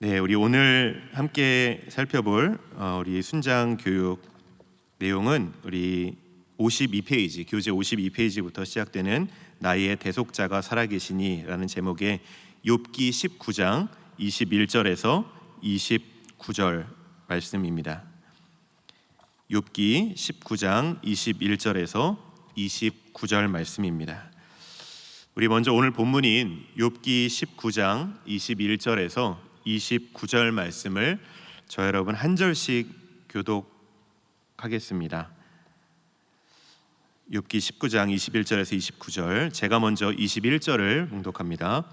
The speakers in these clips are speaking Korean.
네, 우리 오늘 함께 살펴볼 우리 순장 교육 내용은 우리 52페이지, 교재 52페이지부터 시작되는 나의 대속자가 살아계시니라는 제목의 욥기 19장 21절에서 29절 말씀입니다. 욥기 19장 21절에서 29절 말씀입니다. 우리 먼저 오늘 본문인 욥기 19장 21절에서 29절 말씀을 저 여러분 한 절씩 교독하겠습니다. 욥기 19장 21절에서 29절, 제가 먼저 21절을 봉독합니다.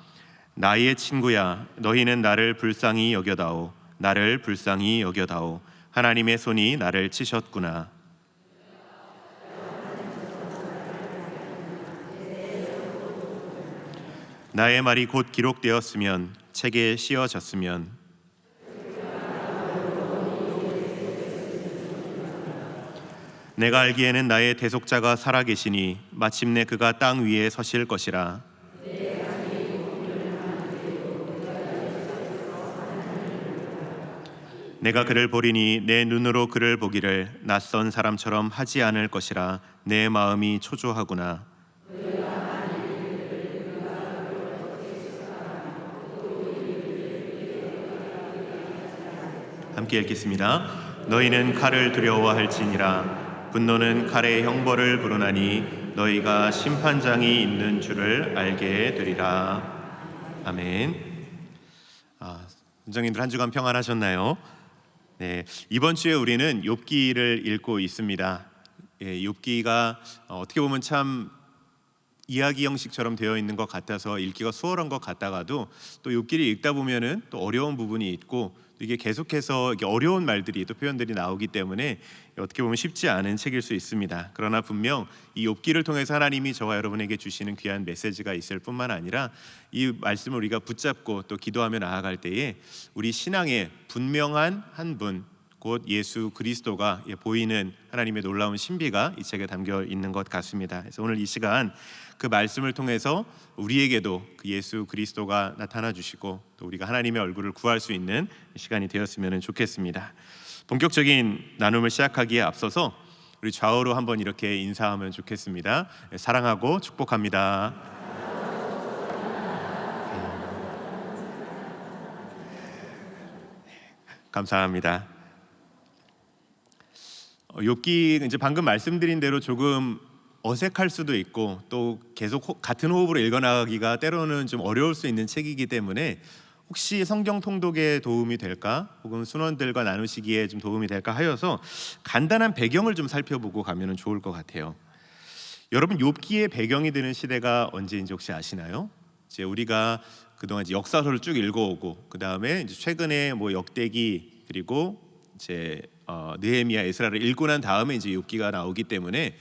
나의 친구야, 너희는 나를 불쌍히 여겨다오. 나를 불쌍히 여겨다오. 하나님의 손이 나를 치셨구나. 나의 말이 곧 기록되었으면, 책에 씌어졌으면, 내가 알기에는 나의 대속자가 살아계시니 마침내 그가 땅 위에 서실 것이라. 내가 그를 보리니 내 눈으로 그를 보기를 낯선 사람처럼 하지 않을 것이라. 내 마음이 초조하구나. 함께 읽겠습니다. 너희는 칼을 두려워할지니라. 분노는 칼의 형벌을 부르나니 너희가 심판장이 있는 줄을 알게 되리라. 아멘. 선생님들 한 주간 평안하셨나요? 네, 이번 주에 우리는 욥기를 읽고 있습니다. 욥기가 어떻게 보면 참 이야기 형식처럼 되어 있는 것 같아서 읽기가 수월한 것 같다가도 또 욥기를 읽다 보면은 또 어려운 부분이 있고 또 이게 계속해서 이게 어려운 말들이 또 표현들이 나오기 때문에 어떻게 보면 쉽지 않은 책일 수 있습니다. 그러나 분명 이 욥기를 통해서 하나님이 저와 여러분에게 주시는 귀한 메시지가 있을 뿐만 아니라 이 말씀을 우리가 붙잡고 또 기도하며 나아갈 때에 우리 신앙의 분명한 한 분, 곧 예수 그리스도가 보이는 하나님의 놀라운 신비가 이 책에 담겨 있는 것 같습니다. 그래서 오늘 이 시간 그 말씀을 통해서 우리에게도 그 예수 그리스도가 나타나 주시고 또 우리가 하나님의 얼굴을 구할 수 있는 시간이 되었으면 좋겠습니다. 본격적인 나눔을 시작하기에 앞서서 우리 좌우로 한번 이렇게 인사하면 좋겠습니다. 사랑하고 축복합니다. 감사합니다. 욥기 이제 방금 말씀드린 대로 조금 어색할 수도 있고 또 계속 같은 호흡으로 읽어나가기가 때로는 좀 어려울 수 있는 책이기 때문에 혹시 성경 통독에 도움이 될까 혹은 순원들과 나누시기에 좀 도움이 될까 하여서 간단한 배경을 좀 살펴보고 가면 좋을 것 같아요. 여러분, 욥기의 배경이 되는 시대가 언제인지 혹시 아시나요? 이제 우리가 그동안 이제 역사서를 쭉 읽어오고 그 다음에 최근에 뭐 역대기 그리고 이제 느헤미야, 에스라를 읽고 난 다음에 이제 욥기가 나오기 때문에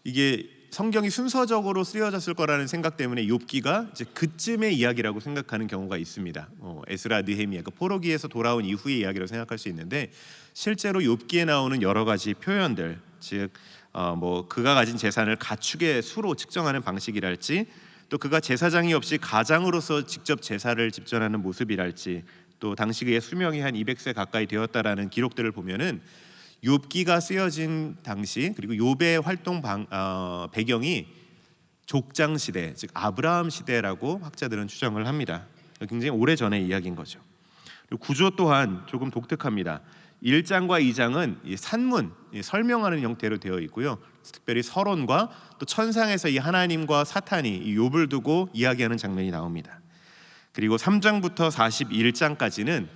이게 성경이 순서적으로 쓰여졌을 거라는 생각 때문에 욥기가 이제 그쯤의 이야기라고 생각하는 경우가 있습니다. 에스라, 느헤미야, 그 포로기에서 돌아온 이후의 이야기라고 생각할 수 있는데 실제로 욥기에 나오는 여러 가지 표현들, 즉 뭐 그가 가진 재산을 가축의 수로 측정하는 방식이랄지 또 그가 제사장이 없이 가장으로서 직접 제사를 집전하는 모습이랄지 또 당시 그의 수명이 한 200세 가까이 되었다라는 기록들을 보면은 욥기가 쓰여진 당시 그리고 욥의 활동 배경이 족장 시대, 즉 아브라함 시대라고 학자들은 추정을 합니다. 굉장히 오래전의 이야기인 거죠. 그리고 구조 또한 조금 독특합니다. 1장과 2장은 산문, 설명하는 형태로 되어 있고요. 특별히 서론과 또 천상에서 이 하나님과 사탄이 이 욥을 두고 이야기하는 장면이 나옵니다. 그리고 3장부터 41장까지는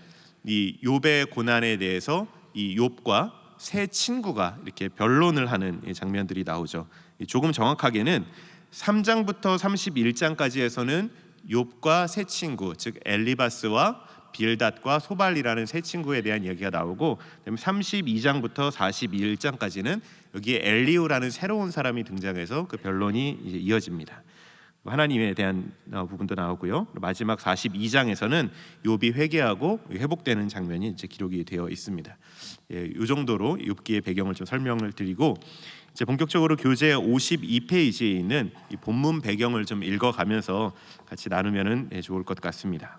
이 욥의 고난에 대해서 이 욥과 세 친구가 이렇게 변론을 하는 장면들이 나오죠. 조금 정확하게는 3장부터 31장까지에서는 욥과 세 친구, 즉 엘리바스와 빌닷과 소발이라는 세 친구에 대한 이야기가 나오고 32장부터 41장까지는 여기에 엘리후라는 새로운 사람이 등장해서 그 변론이 이어집니다. 하나님에 대한 부분도 나오고요. 마지막 42장에서는 욥이 회개하고 회복되는 장면이 이제 기록이 되어 있습니다. 이 정도로 욥기의 배경을 좀 설명을 드리고 이제 본격적으로 교재 52페이지에 있는 이 본문 배경을 좀 읽어가면서 같이 나누면은 좋을 것 같습니다.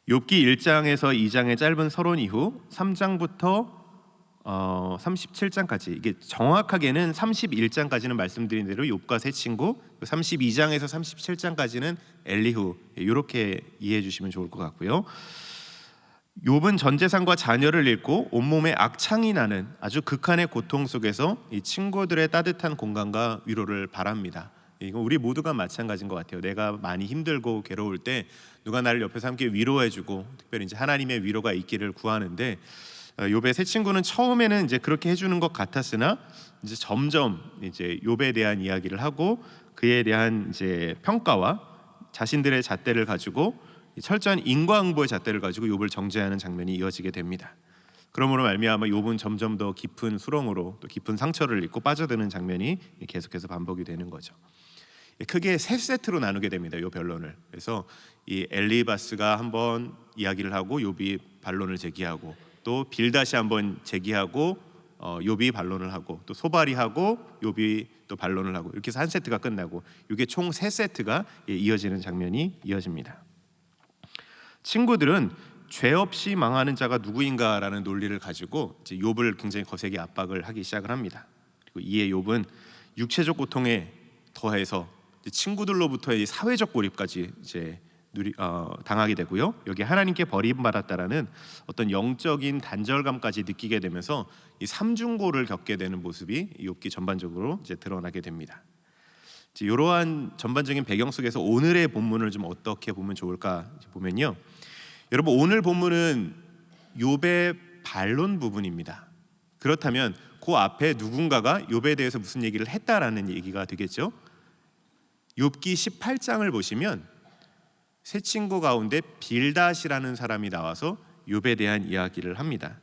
욥기 1장에서 2장의 짧은 서론 이후 3장부터 37장까지, 이게 정확하게는 31장까지는 말씀드린 대로 욥과 세 친구, 32장에서 37장까지는 엘리후, 이렇게 이해해 주시면 좋을 것 같고요. 욥은 전 재산과 자녀를 잃고 온몸에 악창이 나는 아주 극한의 고통 속에서 이 친구들의 따뜻한 공감과 위로를 바랍니다. 이건 우리 모두가 마찬가지인 것 같아요. 내가 많이 힘들고 괴로울 때 누가 나를 옆에서 함께 위로해주고, 특별히 이제 하나님의 위로가 있기를 구하는데, 욥의 세 친구는 처음에는 이제 그렇게 해주는 것 같았으나 이제 점점 이제 욥에 대한 이야기를 하고 그에 대한 이제 평가와 자신들의 잣대를 가지고 철저한 인과응보의 잣대를 가지고 욥을 정죄하는 장면이 이어지게 됩니다. 그러므로 말미암아 욥은 점점 더 깊은 수렁으로, 또 깊은 상처를 입고 빠져드는 장면이 계속해서 반복이 되는 거죠. 크게 세 세트로 나누게 됩니다, 이 변론을. 그래서 이 엘리바스가 한번 이야기를 하고 욥이 반론을 제기하고, 또 빌닷이 한번 제기하고 욥이 반론을 하고, 또 소발이 하고 욥이 또 반론을 하고, 이렇게 해서 한 세트가 끝나고, 이게 총 세 세트가 이어지는 장면이 이어집니다. 친구들은 죄 없이 망하는 자가 누구인가라는 논리를 가지고 이제 욥을 굉장히 거세게 압박을 하기 시작을 합니다. 그리고 이에 욥은 육체적 고통에 더해서 친구들로부터의 사회적 고립까지 이제 당하게 되고요. 여기 하나님께 버림받았다라는 어떤 영적인 단절감까지 느끼게 되면서 이 삼중고를 겪게 되는 모습이 욥기 전반적으로 이제 드러나게 됩니다. 이러한 전반적인 배경 속에서 오늘의 본문을 좀 어떻게 보면 좋을까 보면요, 여러분 오늘 본문은 욥의 반론 부분입니다. 그렇다면 그 앞에 누군가가 욥에 대해서 무슨 얘기를 했다라는 얘기가 되겠죠. 욥기 18장을 보시면 세 친구 가운데 빌닷이라는 사람이 나와서 욥에 대한 이야기를 합니다.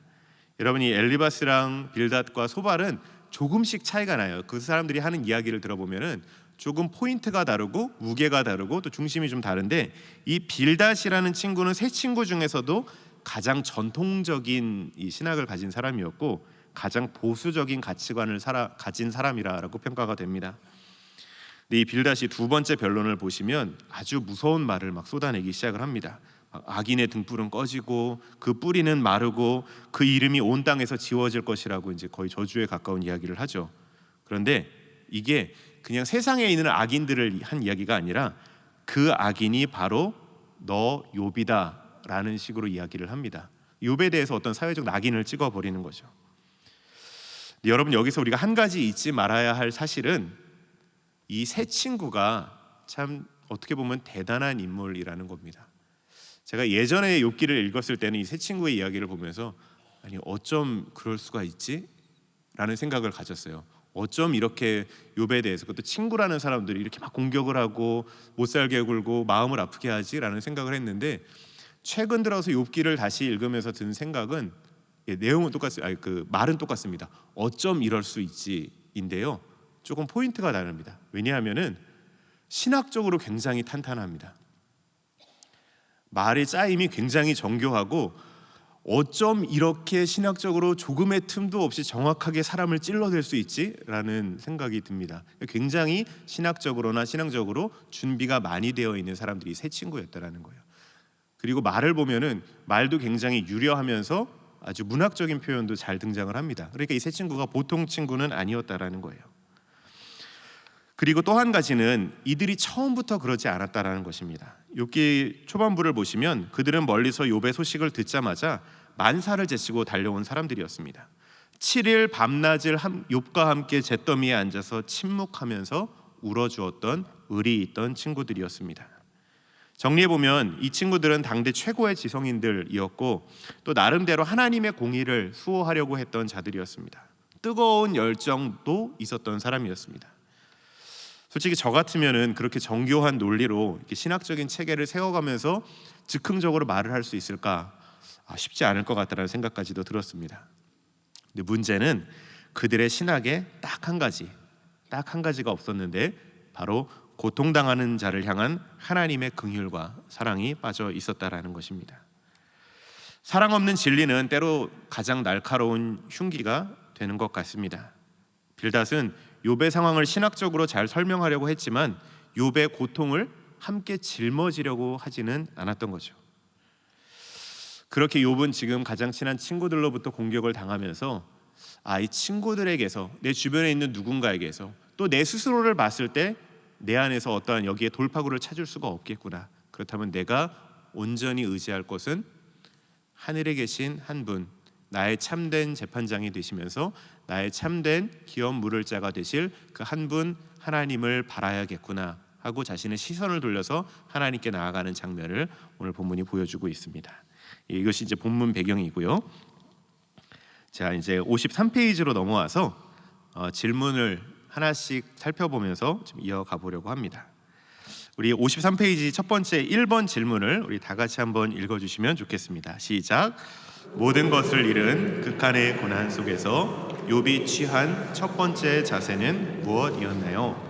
여러분이 엘리바스랑 빌닷과 소발은 조금씩 차이가 나요. 그 사람들이 하는 이야기를 들어보면은 조금 포인트가 다르고 무게가 다르고 또 중심이 좀 다른데, 이 빌닷이라는 친구는 세 친구 중에서도 가장 전통적인 이 신학을 가진 사람이었고 가장 보수적인 가치관을 가진 사람이라고 평가가 됩니다. 이 빌닷이 두 번째 변론을 보시면 아주 무서운 말을 막 쏟아내기 시작을 합니다. 악인의 등불은 꺼지고 그 뿌리는 마르고 그 이름이 온 땅에서 지워질 것이라고 이제 거의 저주에 가까운 이야기를 하죠. 그런데 이게 그냥 세상에 있는 악인들을 한 이야기가 아니라 그 악인이 바로 너 욥이다라는 식으로 이야기를 합니다. 욥에 대해서 어떤 사회적 낙인을 찍어버리는 거죠. 여러분, 여기서 우리가 한 가지 잊지 말아야 할 사실은 이 세 친구가 참 어떻게 보면 대단한 인물이라는 겁니다. 제가 예전에 욥기를 읽었을 때는 이 세 친구의 이야기를 보면서 아니 어쩜 그럴 수가 있지? 라는 생각을 가졌어요. 어쩜 이렇게 욥에 대해서, 그것도 친구라는 사람들이 이렇게 막 공격을 하고 못살게 굴고 마음을 아프게 하지? 라는 생각을 했는데, 최근 들어서 욥기를 다시 읽으면서 든 생각은 내용은 똑같아요. 그 말은 똑같습니다. 어쩜 이럴 수 있지인데요, 조금 포인트가 다릅니다. 왜냐하면은 신학적으로 굉장히 탄탄합니다. 말의 짜임이 굉장히 정교하고 어쩜 이렇게 신학적으로 조금의 틈도 없이 정확하게 사람을 찔러댈 수 있지라는 생각이 듭니다. 굉장히 신학적으로나 신앙적으로 준비가 많이 되어 있는 사람들이 세 친구였다라는 거예요. 그리고 말을 보면은 말도 굉장히 유려하면서 아주 문학적인 표현도 잘 등장을 합니다. 그러니까 이 세 친구가 보통 친구는 아니었다라는 거예요. 그리고 또 한 가지는 이들이 처음부터 그러지 않았다라는 것입니다. 욥기 초반부를 보시면 그들은 멀리서 욥의 소식을 듣자마자 만사를 제치고 달려온 사람들이었습니다. 7일 밤낮을 욥과 함께 잿더미에 앉아서 침묵하면서 울어주었던 의리 있던 친구들이었습니다. 정리해보면 이 친구들은 당대 최고의 지성인들이었고 또 나름대로 하나님의 공의를 수호하려고 했던 자들이었습니다. 뜨거운 열정도 있었던 사람이었습니다. 솔직히 저 같으면은 그렇게 정교한 논리로 이렇게 신학적인 체계를 세워가면서 즉흥적으로 말을 할 수 있을까? 쉽지 않을 것 같다는 생각까지도 들었습니다. 근데 문제는 그들의 신학에 딱 한 가지가 없었는데 바로 고통당하는 자를 향한 하나님의 긍휼과 사랑이 빠져 있었다라는 것입니다. 사랑 없는 진리는 때로 가장 날카로운 흉기가 되는 것 같습니다. 빌닷은 욥의 상황을 신학적으로 잘 설명하려고 했지만 욥의 고통을 함께 짊어지려고 하지는 않았던 거죠. 그렇게 욥은 지금 가장 친한 친구들로부터 공격을 당하면서 이 친구들에게서, 내 주변에 있는 누군가에게서, 또 내 스스로를 봤을 때 내 안에서 어떠한 여기에 돌파구를 찾을 수가 없겠구나. 그렇다면 내가 온전히 의지할 것은 하늘에 계신 한 분, 나의 참된 재판장이 되시면서 나의 참된 기업 물을 자가 되실 그 한 분 하나님을 바라야겠구나 하고 자신의 시선을 돌려서 하나님께 나아가는 장면을 오늘 본문이 보여주고 있습니다. 이것이 이제 본문 배경이고요. 자, 이제 53페이지로 넘어와서 질문을 하나씩 살펴보면서 좀 이어가 보려고 합니다. 우리 53페이지 첫 번째 1번 질문을 우리 다 같이 한번 읽어주시면 좋겠습니다. 시작. 모든 것을 잃은 극한의 고난 속에서 욥이 취한 첫 번째 자세는 무엇이었나요?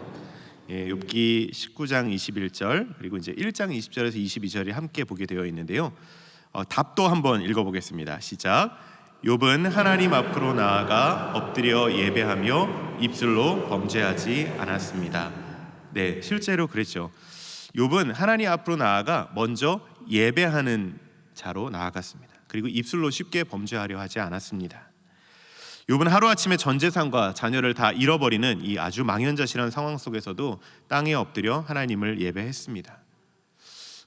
욥기 19장 21절 그리고 이제 1장 20절에서 22절이 함께 보게 되어 있는데요. 답도 한번 읽어보겠습니다. 시작. 욥은 하나님 앞으로 나아가 엎드려 예배하며 입술로 범죄하지 않았습니다. 네, 실제로 그랬죠. 욥은 하나님 앞으로 나아가 먼저 예배하는 자로 나아갔습니다. 그리고 입술로 쉽게 범죄하려 하지 않았습니다. 욥은 하루아침에 전 재산과 자녀를 다 잃어버리는 이 아주 망연자실한 상황 속에서도 땅에 엎드려 하나님을 예배했습니다.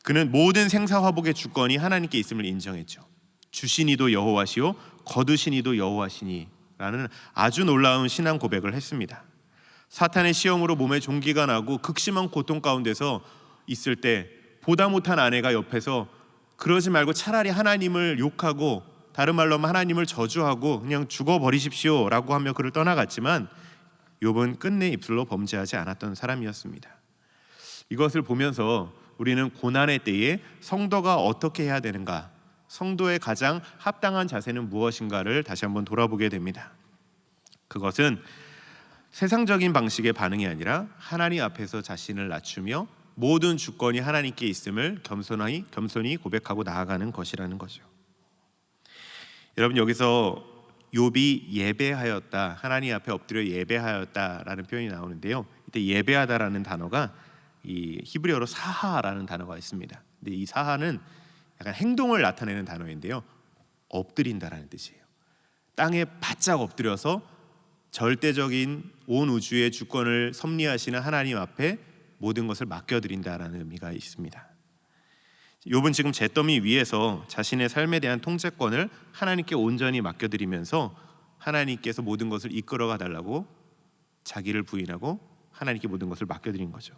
그는 모든 생사화복의 주권이 하나님께 있음을 인정했죠. 주신 이도 여호와시요 거두신 이도 여호와시니 라는 아주 놀라운 신앙 고백을 했습니다. 사탄의 시험으로 몸에 종기가 나고 극심한 고통 가운데서 있을 때 보다 못한 아내가 옆에서 그러지 말고 차라리 하나님을 욕하고, 다른 말로 하면 하나님을 저주하고 그냥 죽어버리십시오 라고 하며 그를 떠나갔지만 욥은 끝내 입술로 범죄하지 않았던 사람이었습니다. 이것을 보면서 우리는 고난의 때에 성도가 어떻게 해야 되는가, 성도의 가장 합당한 자세는 무엇인가를 다시 한번 돌아보게 됩니다. 그것은 세상적인 방식의 반응이 아니라 하나님 앞에서 자신을 낮추며 모든 주권이 하나님께 있음을 겸손히 고백하고 나아가는 것이라는 거죠. 여러분, 여기서 욥이 예배하였다, 하나님 앞에 엎드려 예배하였다라는 표현이 나오는데요. 이때 예배하다라는 단어가 이 히브리어로 사하라는 단어가 있습니다. 근데 이 사하는 약간 행동을 나타내는 단어인데요, 엎드린다라는 뜻이에요. 땅에 바짝 엎드려서 절대적인 온 우주의 주권을 섭리하시는 하나님 앞에 모든 것을 맡겨드린다라는 의미가 있습니다. 욥은 지금 잿더미 위에서 자신의 삶에 대한 통제권을 하나님께 온전히 맡겨드리면서 하나님께서 모든 것을 이끌어가 달라고 자기를 부인하고 하나님께 모든 것을 맡겨드린 거죠.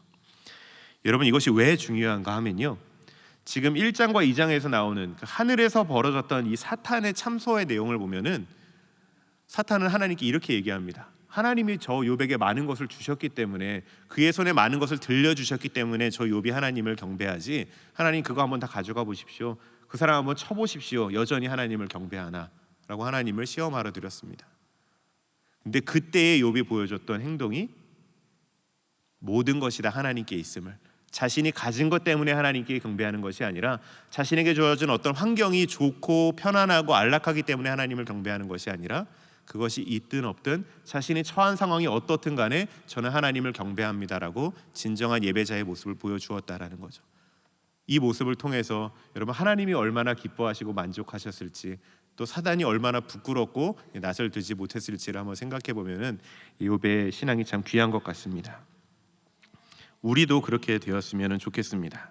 여러분, 이것이 왜 중요한가 하면요, 지금 1장과 2장에서 나오는 그 하늘에서 벌어졌던 이 사탄의 참소의 내용을 보면은 사탄은 하나님께 이렇게 얘기합니다. 하나님이 저 욥에게 많은 것을 주셨기 때문에, 그의 손에 많은 것을 들려주셨기 때문에 저 욥이 하나님을 경배하지, 하나님 그거 한번 다 가져가 보십시오, 그 사람 한번 쳐보십시오, 여전히 하나님을 경배하나 라고 하나님을 시험하러 드렸습니다. 근데 그때의 욥이 보여줬던 행동이 모든 것이 다 하나님께 있음을, 자신이 가진 것 때문에 하나님께 경배하는 것이 아니라 자신에게 주어진 어떤 환경이 좋고 편안하고 안락하기 때문에 하나님을 경배하는 것이 아니라 그것이 있든 없든 자신이 처한 상황이 어떻든 간에 저는 하나님을 경배합니다라고 진정한 예배자의 모습을 보여주었다라는 거죠. 이 모습을 통해서 여러분, 하나님이 얼마나 기뻐하시고 만족하셨을지, 또 사단이 얼마나 부끄럽고 낯을 들지 못했을지를 한번 생각해 보면은 욥의 신앙이 참 귀한 것 같습니다. 우리도 그렇게 되었으면 좋겠습니다.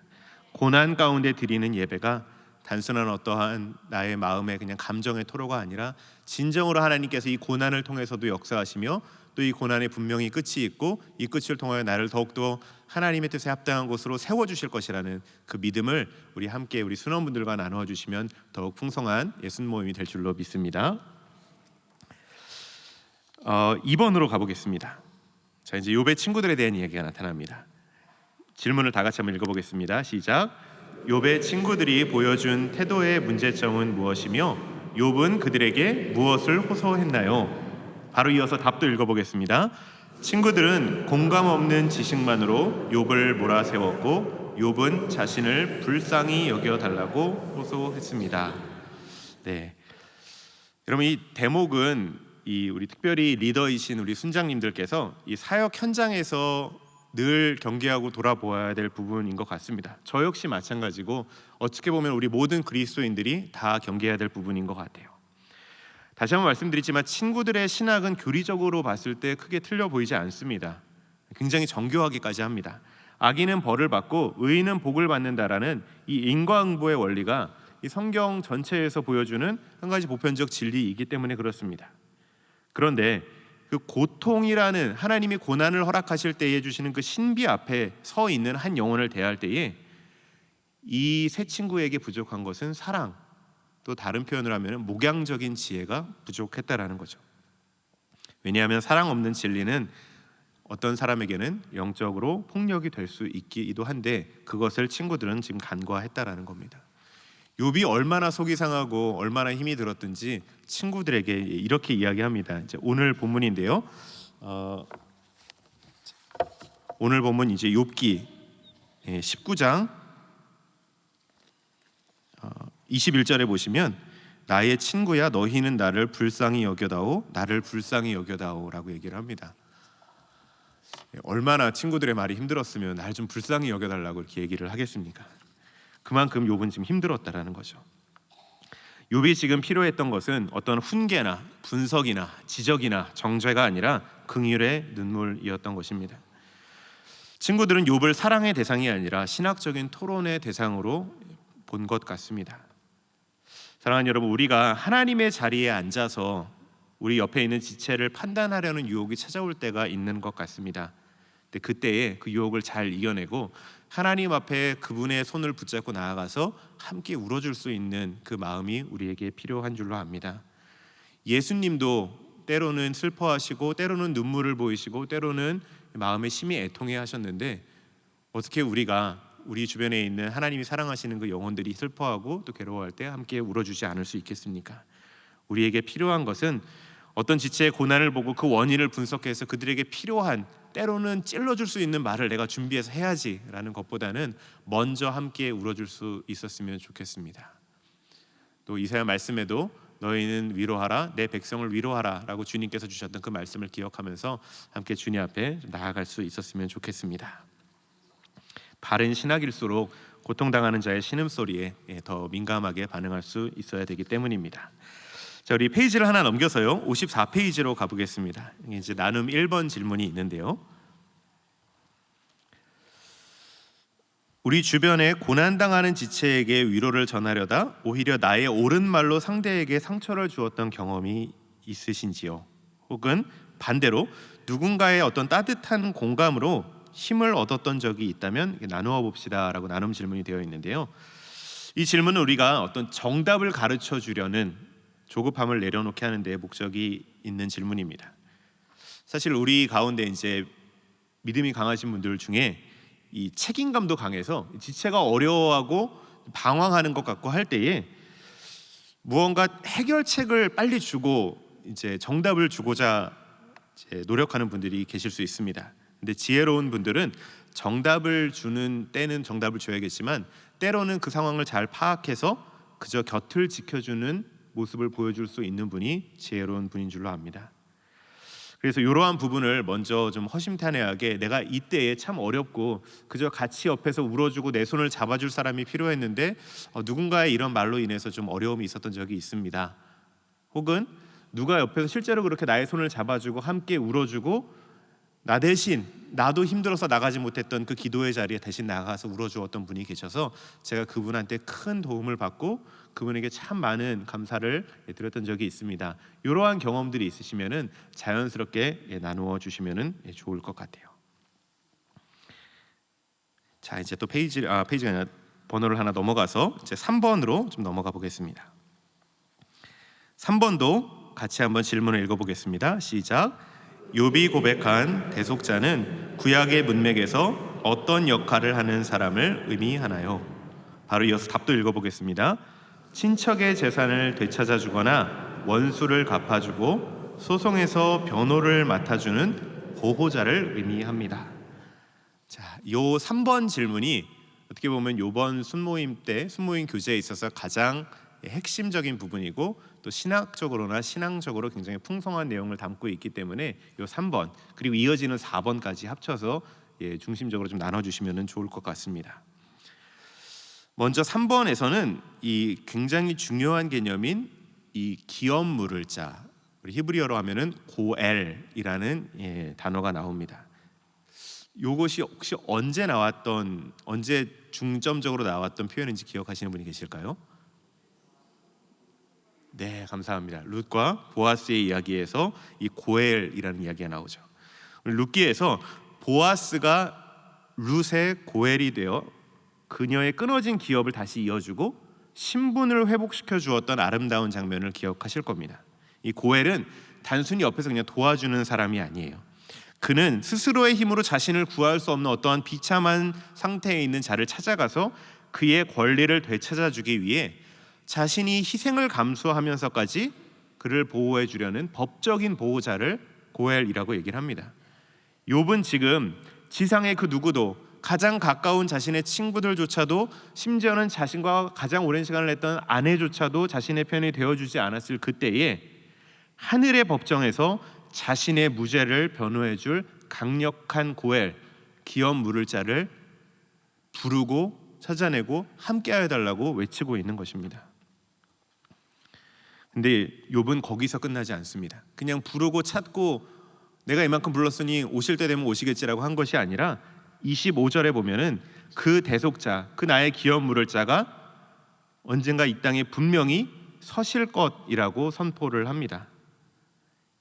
고난 가운데 드리는 예배가 단순한 어떠한 나의 마음의 그냥 감정의 토로가 아니라 진정으로 하나님께서 이 고난을 통해서도 역사하시며 또 이 고난에 분명히 끝이 있고 이 끝을 통하여 나를 더욱더 하나님의 뜻에 합당한 곳으로 세워주실 것이라는 그 믿음을 우리 함께 우리 순원분들과 나누어 주시면 더욱 풍성한 예순 모임이 될 줄로 믿습니다. 2번으로 가보겠습니다. 자, 이제 욥의 친구들에 대한 이야기가 나타납니다. 질문을 다 같이 한번 읽어보겠습니다. 시작. 욥의 친구들이 보여준 태도의 문제점은 무엇이며 욥은 그들에게 무엇을 호소했나요? 바로 이어서 답도 읽어보겠습니다. 친구들은 공감 없는 지식만으로 욥을 몰아세웠고 욥은 자신을 불쌍히 여겨달라고 호소했습니다. 네, 여러분, 이 대목은 우리 특별히 리더이신 우리 순장님들께서 이 사역 현장에서 늘 경계하고 돌아보아야 될 부분인 것 같습니다. 저 역시 마찬가지고 어떻게 보면 우리 모든 그리스도인들이 다 경계해야 될 부분인 것 같아요. 다시 한번 말씀드리지만 친구들의 신학은 교리적으로 봤을 때 크게 틀려 보이지 않습니다. 굉장히 정교하기까지 합니다. 악인은 벌을 받고 의인은 복을 받는다라는 이 인과응보의 원리가 이 성경 전체에서 보여주는 한 가지 보편적 진리이기 때문에 그렇습니다. 그런데 그 고통이라는 하나님이 고난을 허락하실 때에 주시는 그 신비 앞에 서 있는 한 영혼을 대할 때에 이 세 친구에게 부족한 것은 사랑, 또 다른 표현을 하면 목양적인 지혜가 부족했다라는 거죠. 왜냐하면 사랑 없는 진리는 어떤 사람에게는 영적으로 폭력이 될 수 있기도 한데 그것을 친구들은 지금 간과했다라는 겁니다. 욥이 얼마나 속이 상하고 얼마나 힘이 들었든지 친구들에게 이렇게 이야기합니다. 이제 오늘 본문인데요. 오늘 본문 이제 욥기 19장 21절에 보시면 나의 친구야 너희는 나를 불쌍히 여겨다오 나를 불쌍히 여겨다오라고 얘기를 합니다. 얼마나 친구들의 말이 힘들었으면 날 좀 불쌍히 여겨달라고 이렇게 얘기를 하겠습니까? 그만큼 욥은 지금 힘들었다라는 거죠. 욥이 지금 필요했던 것은 어떤 훈계나 분석이나 지적이나 정죄가 아니라 긍휼의 눈물이었던 것입니다. 친구들은 욥을 사랑의 대상이 아니라 신학적인 토론의 대상으로 본 것 같습니다. 사랑하는 여러분, 우리가 하나님의 자리에 앉아서 우리 옆에 있는 지체를 판단하려는 유혹이 찾아올 때가 있는 것 같습니다. 근데 그때에 그 유혹을 잘 이겨내고 하나님 앞에 그분의 손을 붙잡고 나아가서 함께 울어줄 수 있는 그 마음이 우리에게 필요한 줄로 압니다. 예수님도 때로는 슬퍼하시고 때로는 눈물을 보이시고 때로는 마음에 심히 애통해 하셨는데 어떻게 우리가 우리 주변에 있는 하나님이 사랑하시는 그 영혼들이 슬퍼하고 또 괴로워할 때 함께 울어주지 않을 수 있겠습니까? 우리에게 필요한 것은 어떤 지체의 고난을 보고 그 원인을 분석해서 그들에게 필요한 때로는 찔러줄 수 있는 말을 내가 준비해서 해야지라는 것보다는 먼저 함께 울어줄 수 있었으면 좋겠습니다. 또 이사야 말씀에도 너희는 위로하라 내 백성을 위로하라 라고 주님께서 주셨던 그 말씀을 기억하면서 함께 주님 앞에 나아갈 수 있었으면 좋겠습니다. 바른 신학일수록 고통당하는 자의 신음소리에 더 민감하게 반응할 수 있어야 되기 때문입니다. 자, 우리 페이지를 하나 넘겨서요 54페이지로 가보겠습니다. 이제 나눔 1번 질문이 있는데요. 우리 주변에 고난당하는 지체에게 위로를 전하려다 오히려 나의 옳은 말로 상대에게 상처를 주었던 경험이 있으신지요? 혹은 반대로 누군가의 어떤 따뜻한 공감으로 힘을 얻었던 적이 있다면 나누어 봅시다 라고 나눔 질문이 되어 있는데요. 이 질문은 우리가 어떤 정답을 가르쳐 주려는 조급함을 내려놓게 하는 데 목적이 있는 질문입니다. 사실 우리 가운데 이제 믿음이 강하신 분들 중에 이 책임감도 강해서 지체가 어려워하고 방황하는 것 같고 할 때에 무언가 해결책을 빨리 주고 이제 정답을 주고자 이제 노력하는 분들이 계실 수 있습니다. 근데 지혜로운 분들은 정답을 주는 때는 정답을 줘야겠지만 때로는 그 상황을 잘 파악해서 그저 곁을 지켜주는 모습을 보여줄 수 있는 분이 지혜로운 분인 줄로 압니다. 그래서 이러한 부분을 먼저 좀 허심탄회하게 내가 이때에 참 어렵고 그저 같이 옆에서 울어주고 내 손을 잡아줄 사람이 필요했는데 누군가의 이런 말로 인해서 좀 어려움이 있었던 적이 있습니다. 혹은 누가 옆에서 실제로 그렇게 나의 손을 잡아주고 함께 울어주고 나 대신 나도 힘들어서 나가지 못했던 그 기도의 자리에 대신 나가서 울어주었던 분이 계셔서 제가 그분한테 큰 도움을 받고 그분에게 참 많은 감사를 드렸던 적이 있습니다. 이러한 경험들이 있으시면은 자연스럽게 나누어 주시면은 좋을 것 같아요. 자, 이제 또 페이지가 아니라 번호를 하나 넘어가서 이제 3번으로 좀 넘어가 보겠습니다. 3번도 같이 한번 질문을 읽어보겠습니다. 시작. 욥이 고백한 대속자는 구약의 문맥에서 어떤 역할을 하는 사람을 의미하나요? 바로 이어서 답도 읽어보겠습니다. 친척의 재산을 되찾아 주거나 원수를 갚아주고 소송에서 변호를 맡아주는 보호자를 의미합니다. 자, 요 3번 질문이 어떻게 보면 요번 순모임 교제에 있어서 가장 핵심적인 부분이고 또 신학적으로나 신앙적으로 굉장히 풍성한 내용을 담고 있기 때문에 요 3번 그리고 이어지는 4번까지 합쳐서 중심적으로 좀 나눠주시면 좋을 것 같습니다. 먼저 3번에서는 이 굉장히 중요한 개념인 이 기업 물을 자, 우리 히브리어로 하면은 고엘이라는 단어가 나옵니다. 이것이 혹시 언제 중점적으로 나왔던 표현인지 기억하시는 분이 계실까요? 네, 감사합니다. 룻과 보아스의 이야기에서 이 고엘이라는 이야기가 나오죠. 룻기에서 보아스가 룻의 고엘이 되어 그녀의 끊어진 기업을 다시 이어주고 신분을 회복시켜 주었던 아름다운 장면을 기억하실 겁니다. 이 고엘은 단순히 옆에서 그냥 도와주는 사람이 아니에요. 그는 스스로의 힘으로 자신을 구할 수 없는 어떠한 비참한 상태에 있는 자를 찾아가서 그의 권리를 되찾아주기 위해 자신이 희생을 감수하면서까지 그를 보호해 주려는 법적인 보호자를 고엘이라고 얘기를 합니다. 욥은 지금 지상의 그 누구도, 가장 가까운 자신의 친구들조차도, 심지어는 자신과 가장 오랜 시간을 했던 아내조차도 자신의 편이 되어주지 않았을 그때에 하늘의 법정에서 자신의 무죄를 변호해 줄 강력한 고엘, 기업 물을 자를 부르고 찾아내고 함께하여 달라고 외치고 있는 것입니다. 근데 욥은 거기서 끝나지 않습니다. 그냥 부르고 찾고 내가 이만큼 불렀으니 오실 때 되면 오시겠지라고 한 것이 아니라 25절에 보면은 그 대속자, 그 나의 기업 물을 자가 언젠가 이 땅에 분명히 서실 것이라고 선포를 합니다.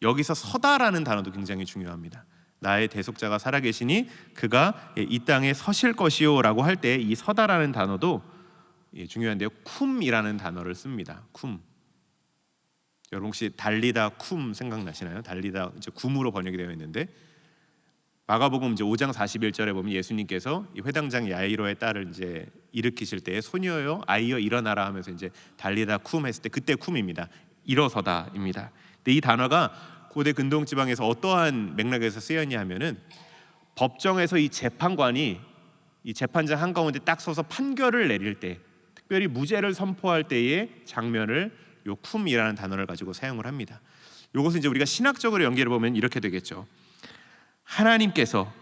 여기서 서다라는 단어도 굉장히 중요합니다. 나의 대속자가 살아계시니 그가 이 땅에 서실 것이요라고 할 때 이 서다라는 단어도 중요한데요. 쿰이라는 단어를 씁니다. 쿰. 여러분 혹시 달리다 쿰 생각나시나요? 달리다 이제 굼으로 번역이 되어 있는데 마가복음 이제 5장 41절에 보면 예수님께서 이 회당장 야이로의 딸을 이제 일으키실 때 소녀여 아이여 일어나라 하면서 이제 달리다 쿰 했을 때 그때 쿰입니다. 일어서다입니다. 근데 이 단어가 고대 근동 지방에서 어떠한 맥락에서 쓰였냐 하면은 법정에서 이 재판관이 이 재판장 한가운데 딱 서서 판결을 내릴 때, 특별히 무죄를 선포할 때의 장면을 요 쿰이라는 단어를 가지고 사용을 합니다. 이것은 이제 우리가 신학적으로 연결해 보면 이렇게 되겠죠. 하나님께서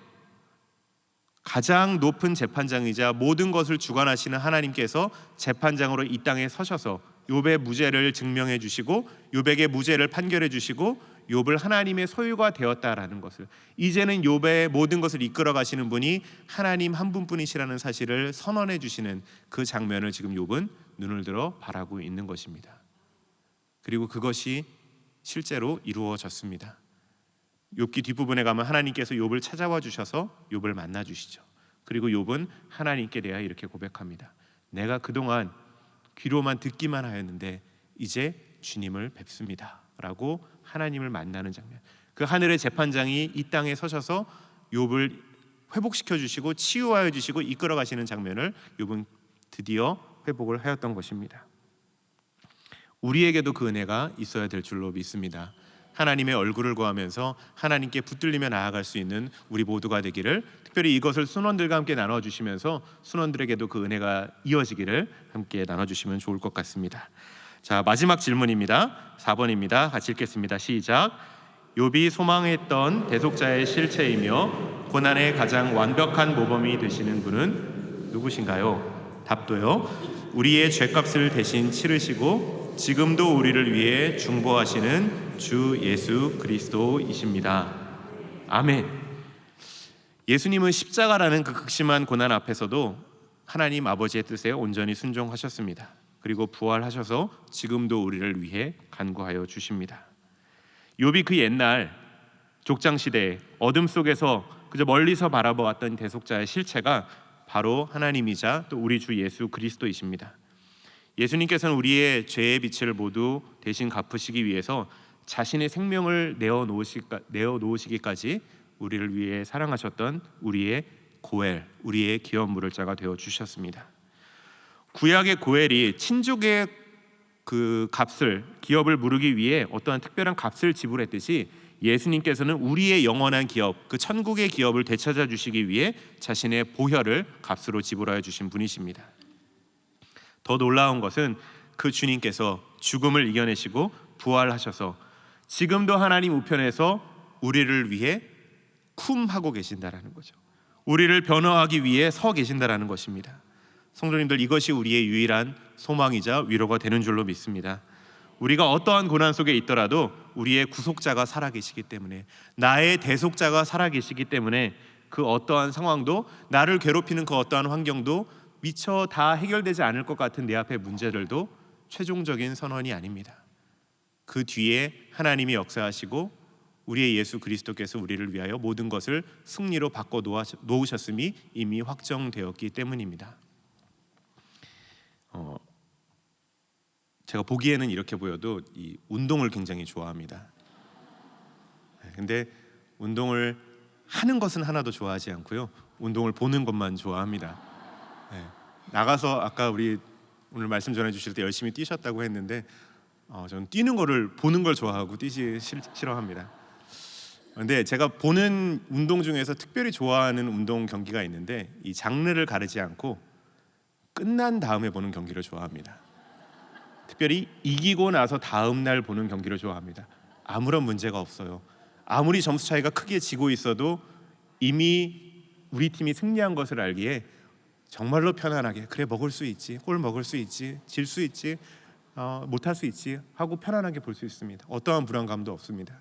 가장 높은 재판장이자 모든 것을 주관하시는 하나님께서 재판장으로 이 땅에 서셔서 욥의 무죄를 증명해 주시고 욥에게 무죄를 판결해 주시고 욥을 하나님의 소유가 되었다라는 것을, 이제는 욥의 모든 것을 이끌어 가시는 분이 하나님 한 분뿐이시라는 사실을 선언해 주시는 그 장면을 지금 욥은 눈을 들어 바라고 있는 것입니다. 그리고 그것이 실제로 이루어졌습니다. 욥기 뒷부분에 가면 하나님께서 욥을 찾아와 주셔서 욥을 만나 주시죠. 그리고 욥은 하나님께 대하여 이렇게 고백합니다. 내가 그동안 귀로만 듣기만 하였는데 이제 주님을 뵙습니다 라고 하나님을 만나는 장면. 그 하늘의 재판장이 이 땅에 서셔서 욥을 회복시켜 주시고 치유하여 주시고 이끌어 가시는 장면을 욥은 드디어 회복을 하였던 것입니다. 우리에게도 그 은혜가 있어야 될 줄로 믿습니다. 하나님의 얼굴을 구하면서 하나님께 붙들리며 나아갈 수 있는 우리 모두가 되기를, 특별히 이것을 순원들과 함께 나눠주시면서 순원들에게도 그 은혜가 이어지기를 함께 나눠주시면 좋을 것 같습니다. 자, 마지막 질문입니다. 4번입니다. 같이 읽겠습니다. 시작. 욥이 소망했던 대속자의 실체이며 고난의 가장 완벽한 모범이 되시는 분은 누구신가요? 답도요. 우리의 죄값을 대신 치르시고 지금도 우리를 위해 중보하시는 주 예수 그리스도이십니다. 아멘. 예수님은 십자가라는 그 극심한 고난 앞에서도 하나님 아버지의 뜻에 온전히 순종하셨습니다. 그리고 부활하셔서 지금도 우리를 위해 간구하여 주십니다. 욥이 그 옛날 족장 시대에 어둠 속에서 그저 멀리서 바라보았던 대속자의 실체가 바로 하나님이자 또 우리 주 예수 그리스도이십니다. 예수님께서는 우리의 죄의 빛을 모두 대신 갚으시기 위해서 자신의 생명을 내어놓으시기까지 우리를 위해 사랑하셨던 우리의 고엘, 우리의 기업 물을 자가 되어 주셨습니다. 구약의 고엘이 친족의 그 값을, 기업을 물으기 위해 어떠한 특별한 값을 지불했듯이 예수님께서는 우리의 영원한 기업, 그 천국의 기업을 되찾아 주시기 위해 자신의 보혈을 값으로 지불하여 주신 분이십니다. 더 놀라운 것은 그 주님께서 죽음을 이겨내시고 부활하셔서 지금도 하나님 우편에서 우리를 위해 쿰하고 계신다라는 거죠. 우리를 변화하기 위해 서 계신다라는 것입니다. 성도님들, 이것이 우리의 유일한 소망이자 위로가 되는 줄로 믿습니다. 우리가 어떠한 고난 속에 있더라도 우리의 구속자가 살아계시기 때문에, 나의 대속자가 살아계시기 때문에 그 어떠한 상황도, 나를 괴롭히는 그 어떠한 환경도 미처 다 해결되지 않을 것 같은 내 앞의 문제들도 최종적인 선언이 아닙니다. 그 뒤에 하나님이 역사하시고 우리의 예수 그리스도께서 우리를 위하여 모든 것을 승리로 바꿔 놓으셨음이 이미 확정되었기 때문입니다. 제가 보기에는 이렇게 보여도 이 운동을 굉장히 좋아합니다. 근데 운동을 하는 것은 하나도 좋아하지 않고요, 운동을 보는 것만 좋아합니다. 나가서 아까 우리 오늘 말씀 전해주실 때 열심히 뛰셨다고 했는데 저는 뛰는 거를 보는 걸 좋아하고 뛰지 싫어합니다. 근데 제가 보는 운동 중에서 특별히 좋아하는 운동 경기가 있는데, 이 장르를 가르지 않고 끝난 다음에 보는 경기를 좋아합니다. 특별히 이기고 나서 다음 날 보는 경기를 좋아합니다. 아무런 문제가 없어요. 아무리 점수 차이가 크게 지고 있어도 이미 우리 팀이 승리한 것을 알기에 정말로 편안하게, 그래 먹을 수 있지, 골 먹을 수 있지, 질 수 있지, 못할 수 있지 하고 편안하게 볼 수 있습니다. 어떠한 불안감도 없습니다.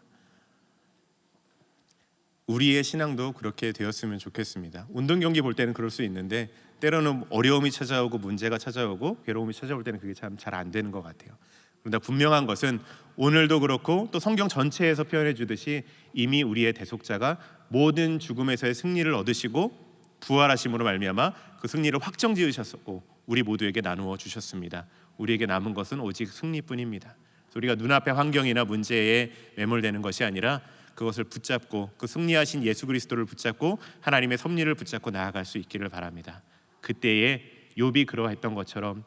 우리의 신앙도 그렇게 되었으면 좋겠습니다. 운동 경기 볼 때는 그럴 수 있는데, 때로는 어려움이 찾아오고 문제가 찾아오고 괴로움이 찾아올 때는 그게 참 잘 안 되는 것 같아요. 그런데 분명한 것은 오늘도 그렇고 또 성경 전체에서 표현해 주듯이 이미 우리의 대속자가 모든 죽음에서의 승리를 얻으시고 부활하심으로 말미암아 그 승리를 확정 지으셨고 우리 모두에게 나누어 주셨습니다. 우리에게 남은 것은 오직 승리뿐입니다. 우리가 눈앞의 환경이나 문제에 매몰되는 것이 아니라 그것을 붙잡고 그 승리하신 예수 그리스도를 붙잡고 하나님의 섭리를 붙잡고 나아갈 수 있기를 바랍니다. 그때에 욥이 그러했던 것처럼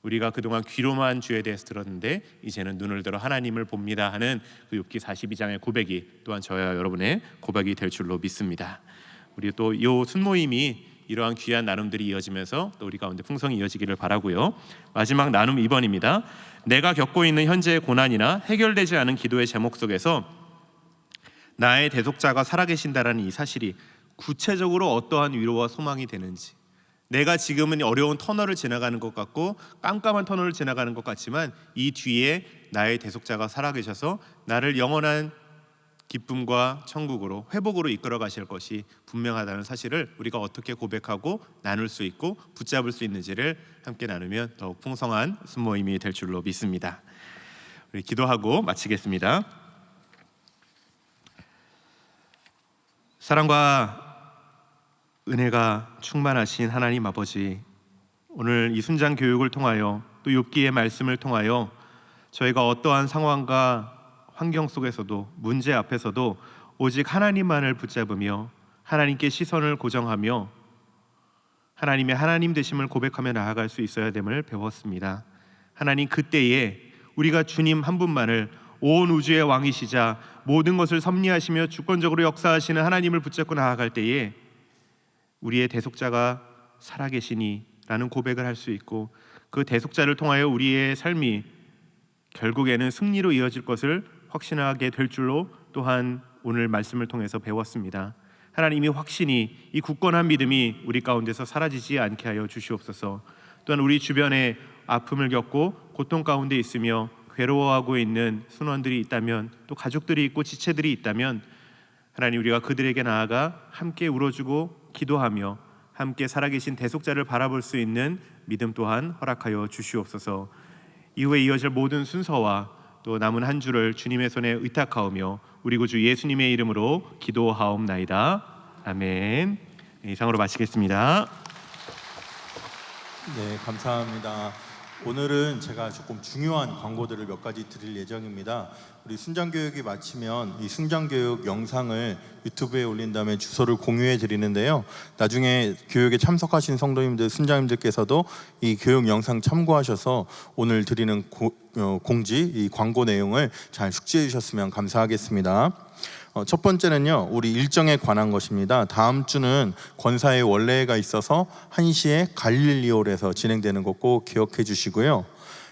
우리가 그동안 귀로만 주에 대해서 들었는데 이제는 눈을 들어 하나님을 봅니다 하는 그 욥기 42장의 고백이 또한 저와 여러분의 고백이 될 줄로 믿습니다. 우리 또 이 순모임이 이러한 귀한 나눔들이 이어지면서 또 우리 가운데 풍성이 이어지기를 바라고요. 마지막 나눔 2번입니다. 내가 겪고 있는 현재의 고난이나 해결되지 않은 기도의 제목 속에서 나의 대속자가 살아계신다라는 이 사실이 구체적으로 어떠한 위로와 소망이 되는지, 내가 지금은 어려운 터널을 지나가는 것 같고 깜깜한 터널을 지나가는 것 같지만 이 뒤에 나의 대속자가 살아계셔서 나를 영원한 기쁨과 천국으로, 회복으로 이끌어 가실 것이 분명하다는 사실을 우리가 어떻게 고백하고 나눌 수 있고 붙잡을 수 있는지를 함께 나누면 더욱 풍성한 순모임이 될 줄로 믿습니다. 우리 기도하고 마치겠습니다. 사랑과 은혜가 충만하신 하나님 아버지, 오늘 이 순장 교육을 통하여 또 욥기의 말씀을 통하여 저희가 어떠한 상황과 환경 속에서도 문제 앞에서도 오직 하나님만을 붙잡으며 하나님께 시선을 고정하며 하나님의 하나님 되심을 고백하며 나아갈 수 있어야 됨을 배웠습니다. 하나님, 그때에 우리가 주님 한 분만을 온 우주의 왕이시자 모든 것을 섭리하시며 주권적으로 역사하시는 하나님을 붙잡고 나아갈 때에 우리의 대속자가 살아계시니 라는 고백을 할 수 있고, 그 대속자를 통하여 우리의 삶이 결국에는 승리로 이어질 것을 확신하게 될 줄로 또한 오늘 말씀을 통해서 배웠습니다. 하나님이 확신이, 이 굳건한 믿음이 우리 가운데서 사라지지 않게 하여 주시옵소서. 또한 우리 주변에 아픔을 겪고 고통 가운데 있으며 괴로워하고 있는 순원들이 있다면, 또 가족들이 있고 지체들이 있다면 하나님, 우리가 그들에게 나아가 함께 울어주고 기도하며 함께 살아계신 대속자를 바라볼 수 있는 믿음 또한 허락하여 주시옵소서. 이후에 이어질 모든 순서와 또 남은 한 주를 주님의 손에 의탁하오며 우리 구주 예수님의 이름으로 기도하옵나이다. 아멘. 이상으로 마치겠습니다. 네, 감사합니다. 오늘은 제가 조금 중요한 광고들을 몇 가지 드릴 예정입니다. 우리 순장교육이 마치면 이 순장교육 영상을 유튜브에 올린 다음에 주소를 공유해 드리는데요. 나중에 교육에 참석하신 성도님들, 순장님들께서도 이 교육 영상 참고하셔서 오늘 드리는 공지, 이 광고 내용을 잘 숙지해 주셨으면 감사하겠습니다. 첫 번째는요, 우리 일정에 관한 것입니다. 다음 주는 권사의 원례가 있어서 1시에 갈릴리올에서 진행되는 것 꼭 기억해 주시고요.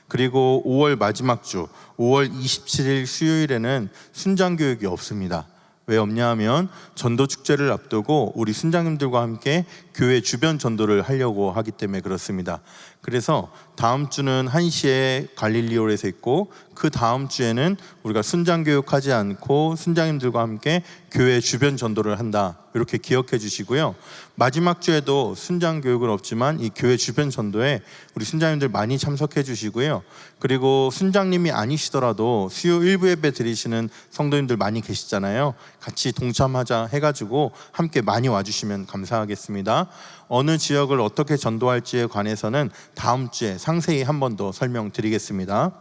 그리고 5월 마지막 주 5월 27일 수요일에는 순장교육이 없습니다. 왜 없냐 하면 전도 축제를 앞두고 우리 순장님들과 함께 교회 주변 전도를 하려고 하기 때문에 그렇습니다. 그래서 다음 주는 1시에 갈릴리올에서 있고 그 다음 주에는 우리가 순장 교육하지 않고 순장님들과 함께 교회 주변 전도를 한다, 이렇게 기억해 주시고요. 마지막 주에도 순장 교육은 없지만 이 교회 주변 전도에 우리 순장님들 많이 참석해 주시고요. 그리고 순장님이 아니시더라도 수요 일부 예배 드리시는 성도님들 많이 계시잖아요. 같이 동참하자 해가지고 함께 많이 와주시면 감사하겠습니다. 어느 지역을 어떻게 전도할지에 관해서는 다음 주에 상세히 한 번 더 설명드리겠습니다.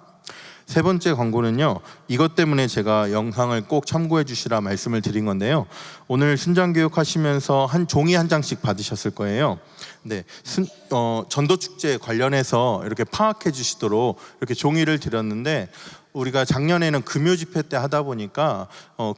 세 번째 광고는요, 이것 때문에 제가 영상을 꼭 참고해 주시라 말씀을 드린 건데요, 오늘 순장교육 하시면서 한 종이 한 장씩 받으셨을 거예요. 네, 전도축제 관련해서 이렇게 파악해 주시도록 이렇게 종이를 드렸는데, 우리가 작년에는 금요 집회 때 하다 보니까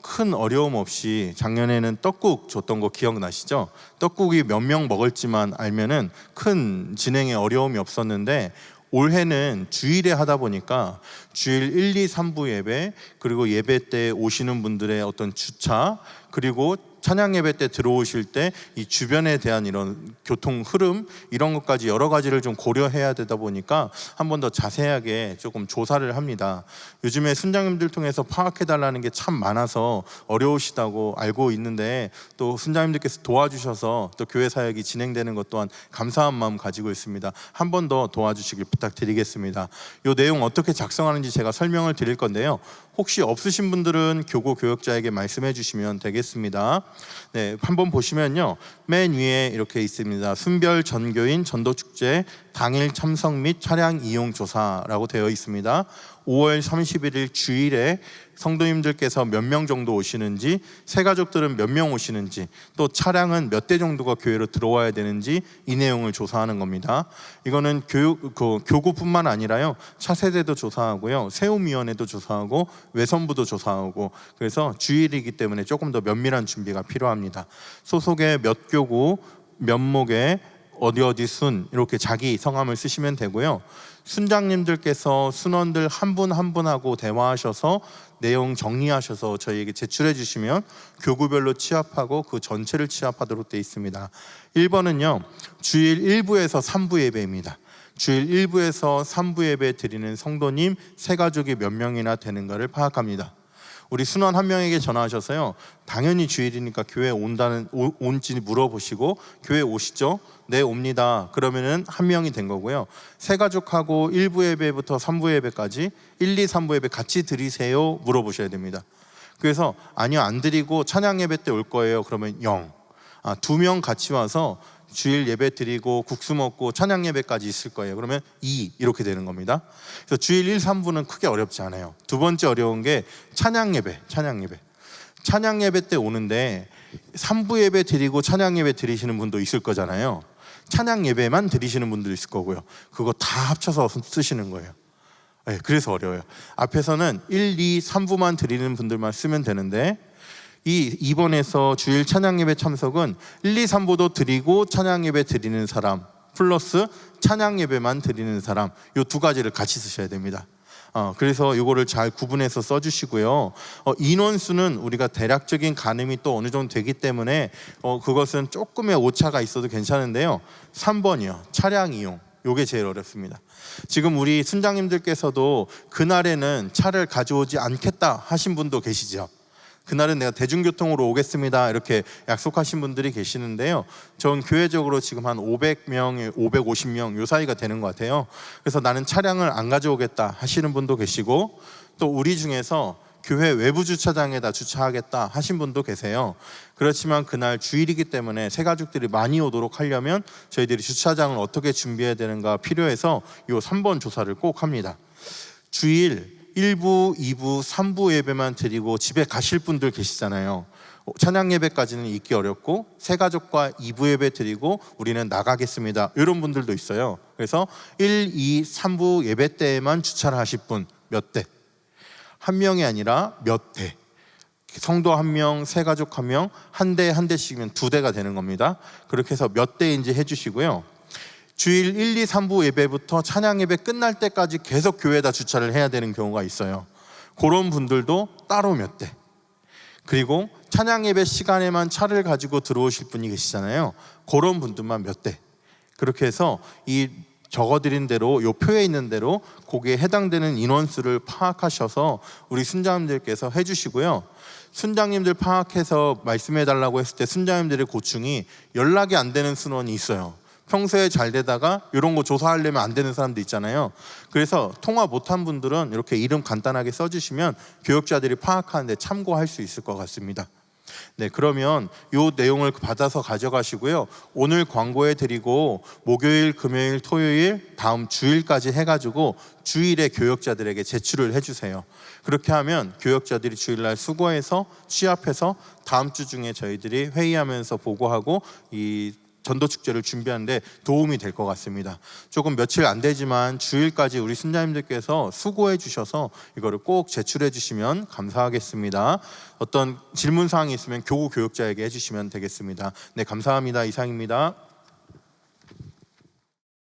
큰 어려움 없이, 작년에는 떡국 줬던 거 기억나시죠? 떡국이 몇 명 먹을지만 알면은 큰 진행에 어려움이 없었는데, 올해는 주일에 하다 보니까 주일 1, 2, 3부 예배, 그리고 예배 때 오시는 분들의 어떤 주차, 그리고 찬양 예배 때 들어오실 때 이 주변에 대한 이런 교통 흐름, 이런 것까지 여러 가지를 좀 고려해야 되다 보니까 한 번 더 자세하게 조금 조사를 합니다. 요즘에 순장님들 통해서 파악해 달라는 게 참 많아서 어려우시다고 알고 있는데, 또 순장님들께서 도와주셔서 또 교회 사역이 진행되는 것 또한 감사한 마음 가지고 있습니다. 한 번 더 도와주시길 부탁드리겠습니다. 이 내용 어떻게 작성하는지 제가 설명을 드릴 건데요, 혹시 없으신 분들은 교구 교역자에게 말씀해 주시면 되겠습니다. 네, 한번 보시면요, 맨 위에 이렇게 있습니다. 순별 전교인 전도축제 당일 참석 및 차량 이용 조사라고 되어 있습니다. 5월 31일 주일에 성도님들께서 몇 명 정도 오시는지, 새가족들은 몇 명 오시는지, 또 차량은 몇 대 정도가 교회로 들어와야 되는지, 이 내용을 조사하는 겁니다. 이거는 교구뿐만 아니라요, 차세대도 조사하고요, 세움위원회도 조사하고 외선부도 조사하고, 그래서 주일이기 때문에 조금 더 면밀한 준비가 필요합니다. 소속의 몇 교구, 몇 목에 어디 순, 이렇게 자기 성함을 쓰시면 되고요. 순장님들께서 순원들 한 분 한 분하고 대화하셔서 내용 정리하셔서 저희에게 제출해 주시면 교구별로 취합하고 그 전체를 취합하도록 되어 있습니다. 1번은요, 주일 1부에서 3부 예배입니다. 주일 1부에서 3부 예배 드리는 성도님 새가족이 몇 명이나 되는가를 파악합니다. 우리 순원 한 명에게 전화하셔서요, 당연히 주일이니까 교회 온지 물어보시고, 교회 오시죠? 네, 옵니다. 그러면은 한 명이 된 거고요. 새 가족하고 1부 예배부터 3부 예배까지 1, 2, 3부 예배 같이 드리세요? 물어보셔야 됩니다. 그래서 아니요, 안 드리고 찬양 예배 때 올 거예요. 그러면 0. 2명 같이 와서 주일 예배 드리고 국수 먹고 찬양 예배까지 있을 거예요. 그러면 2, 이렇게 되는 겁니다. 그래서 주일 1, 3부는 크게 어렵지 않아요. 두 번째 어려운 게 찬양 예배. 찬양 예배 때 오는데 3부 예배 드리고 찬양 예배 드리시는 분도 있을 거잖아요. 찬양 예배만 드리시는 분도 있을 거고요. 그거 다 합쳐서 쓰시는 거예요. 네, 그래서 어려워요. 앞에서는 1, 2, 3부만 드리는 분들만 쓰면 되는데, 이 2번에서 주일 찬양예배 참석은 1, 2, 3부도 드리고 찬양예배 드리는 사람 플러스 찬양예배만 드리는 사람, 이 두 가지를 같이 쓰셔야 됩니다. 그래서 이거를 잘 구분해서 써주시고요. 인원수는 우리가 대략적인 가늠이 또 어느 정도 되기 때문에 그것은 조금의 오차가 있어도 괜찮은데요. 3번이요, 차량 이용. 요게 제일 어렵습니다. 지금 우리 순장님들께서도 그날에는 차를 가져오지 않겠다 하신 분도 계시죠. 그날은 내가 대중교통으로 오겠습니다, 이렇게 약속하신 분들이 계시는데요, 전 교회적으로 지금 한 500명, 550명 요 사이가 되는 것 같아요. 그래서 나는 차량을 안 가져오겠다 하시는 분도 계시고, 또 우리 중에서 교회 외부 주차장에다 주차하겠다 하신 분도 계세요. 그렇지만 그날 주일이기 때문에 새가족들이 많이 오도록 하려면 저희들이 주차장을 어떻게 준비해야 되는가 필요해서 이 3번 조사를 꼭 합니다. 주일 1부, 2부, 3부 예배만 드리고 집에 가실 분들 계시잖아요. 찬양 예배까지는 있기 어렵고 새가족과 2부 예배 드리고 우리는 나가겠습니다, 이런 분들도 있어요. 그래서 1, 2, 3부 예배 때에만 주차를 하실 분 몇 대? 한 명이 아니라 몇 대? 성도 한 명, 새가족 한 명, 한 대 한 대씩이면 2대가 되는 겁니다. 그렇게 해서 몇 대인지 해주시고요. 주일 1, 2, 3부 예배부터 찬양 예배 끝날 때까지 계속 교회에다 주차를 해야 되는 경우가 있어요. 그런 분들도 따로 몇 대. 그리고 찬양 예배 시간에만 차를 가지고 들어오실 분이 계시잖아요. 그런 분들만 몇 대. 그렇게 해서 이 적어드린 대로 요 표에 있는 대로 거기에 해당되는 인원수를 파악하셔서 우리 순장님들께서 해주시고요. 순장님들 파악해서 말씀해 달라고 했을 때 순장님들의 고충이 연락이 안 되는 순원이 있어요. 평소에 잘 되다가 이런 거 조사하려면 안 되는 사람도 있잖아요. 그래서 통화 못한 분들은 이렇게 이름 간단하게 써주시면 교역자들이 파악하는 데 참고할 수 있을 것 같습니다. 네, 그러면 이 내용을 받아서 가져가시고요. 오늘 광고해 드리고 목요일, 금요일, 토요일, 다음 주일까지 해가지고 주일에 교역자들에게 제출을 해주세요. 그렇게 하면 교역자들이 주일날 수고해서 취합해서 다음 주 중에 저희들이 회의하면서 보고하고 이 전도축제를 준비하는데 도움이 될 것 같습니다. 조금 며칠 안 되지만 주일까지 우리 순자님들께서 수고해 주셔서 이거를 꼭 제출해 주시면 감사하겠습니다. 어떤 질문사항이 있으면 교구 교역자에게 해주시면 되겠습니다. 네, 감사합니다. 이상입니다.